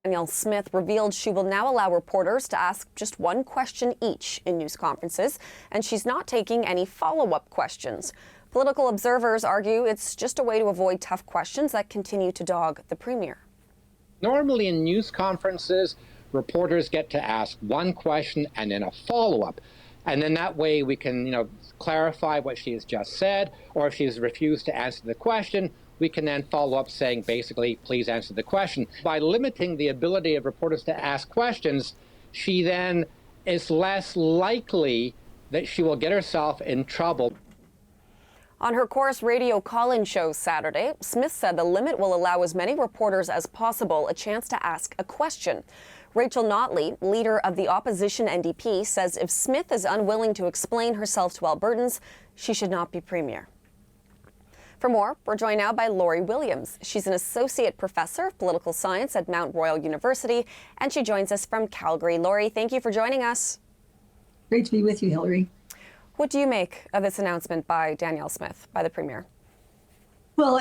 Danielle Smith revealed she will now allow reporters to ask just one question each in news conferences, and she's not taking any follow-up questions. Political observers argue it's just a way to avoid tough questions that continue to dog the Premier. Normally in news conferences, reporters get to ask one question and then a follow-up. And then that way we can, clarify what she has just said, or if she's refused to answer the question, we can then follow up saying, basically, please answer the question. By limiting the ability of reporters to ask questions, she then is less likely that she will get herself in trouble. On her Chorus Radio call-in show Saturday, Smith said the limit will allow as many reporters as possible a chance to ask a question. Rachel Notley, leader of the opposition NDP, says if Smith is unwilling to explain herself to Albertans, she should not be Premier. For more, we're joined now by Laurie Williams. She's an associate professor of political science at Mount Royal University, and she joins us from Calgary. Laurie, thank you for joining us. Great to be with you, Hillary. What do you make of this announcement by Danielle Smith, by the Premier? Well,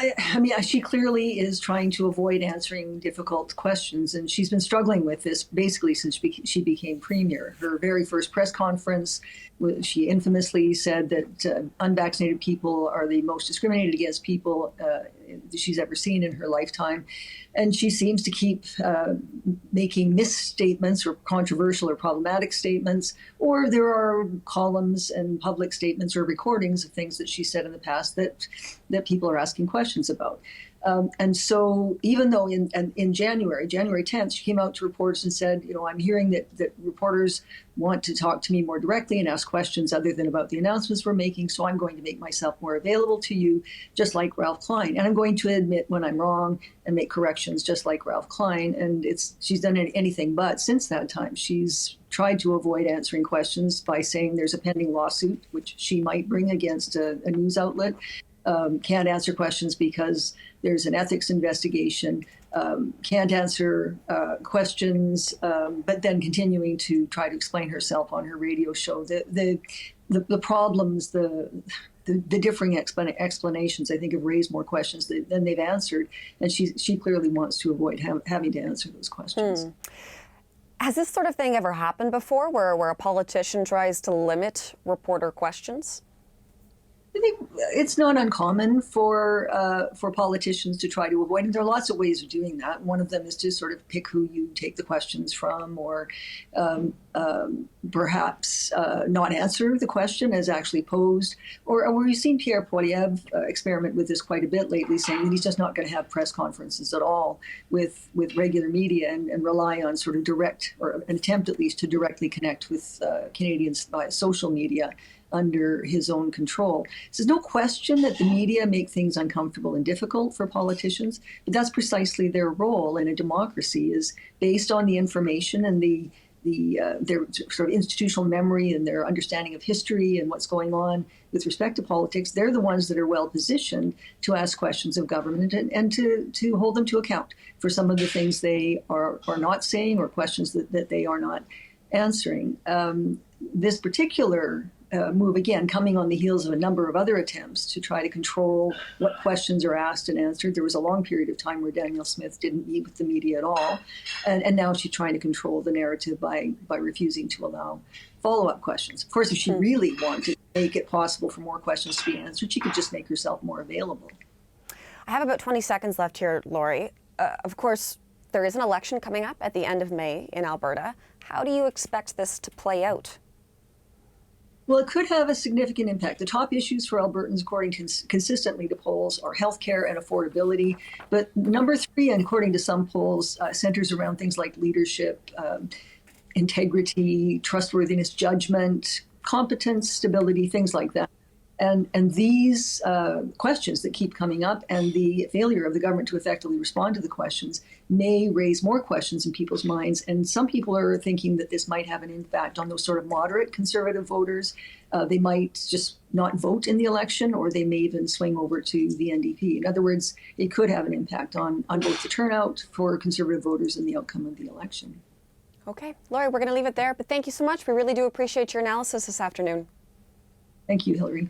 she clearly is trying to avoid answering difficult questions, and she's been struggling with this basically since she became Premier. Her very first press conference, she infamously said that unvaccinated people are the most discriminated against people she's ever seen in her lifetime. And she seems to keep making misstatements or controversial or problematic statements, or there are columns and public statements or recordings of things that she said in the past that people are asking questions about. And so even though in January 10th, she came out to reporters and said, I'm hearing that reporters want to talk to me more directly and ask questions other than about the announcements we're making, so I'm going to make myself more available to you, just like Ralph Klein. And I'm going to admit when I'm wrong and make corrections, just like Ralph Klein. And she's done anything but since that time. She's tried to avoid answering questions by saying there's a pending lawsuit, which she might bring against a news outlet. Can't answer questions because there's an ethics investigation, can't answer questions, but then continuing to try to explain herself on her radio show. The problems, the differing explanations, I think, have raised more questions than they've answered, and she clearly wants to avoid having to answer those questions. Has this sort of thing ever happened before, where a politician tries to limit reporter questions? I think it's not uncommon for politicians to try to avoid, and there are lots of ways of doing that. One of them is to sort of pick who you take the questions from, or perhaps not answer the question as actually posed. Or we've seen Pierre Poilievre experiment with this quite a bit lately, saying that he's just not going to have press conferences at all with regular media and rely on sort of direct, or an attempt at least to directly connect with Canadians via social media under his own control. So there's no question that the media make things uncomfortable and difficult for politicians, but that's precisely their role in a democracy, is based on the information and their sort of institutional memory and their understanding of history and what's going on with respect to politics. They're the ones that are well positioned to ask questions of government and to hold them to account for some of the things they are not saying, or questions that they are not answering. This particular move, again, coming on the heels of a number of other attempts to try to control what questions are asked and answered. There was a long period of time where Danielle Smith didn't meet with the media at all. And now she's trying to control the narrative by refusing to allow follow-up questions. Of course, if she really wanted to make it possible for more questions to be answered, she could just make herself more available. I have about 20 seconds left here, Laurie. Of course, there is an election coming up at the end of May in Alberta. How do you expect this to play out? Well, it could have a significant impact. The top issues for Albertans, according to consistently to polls, are healthcare and affordability. But number three, and according to some polls, centers around things like leadership, integrity, trustworthiness, judgment, competence, stability, things like that. And these questions that keep coming up, and the failure of the government to effectively respond to the questions, may raise more questions in people's minds. And some people are thinking that this might have an impact on those sort of moderate conservative voters. They might just not vote in the election, or they may even swing over to the NDP. In other words, it could have an impact on both the turnout for conservative voters and the outcome of the election. Okay, Laurie, we're going to leave it there, but thank you so much. We really do appreciate your analysis this afternoon. Thank you, Hillary.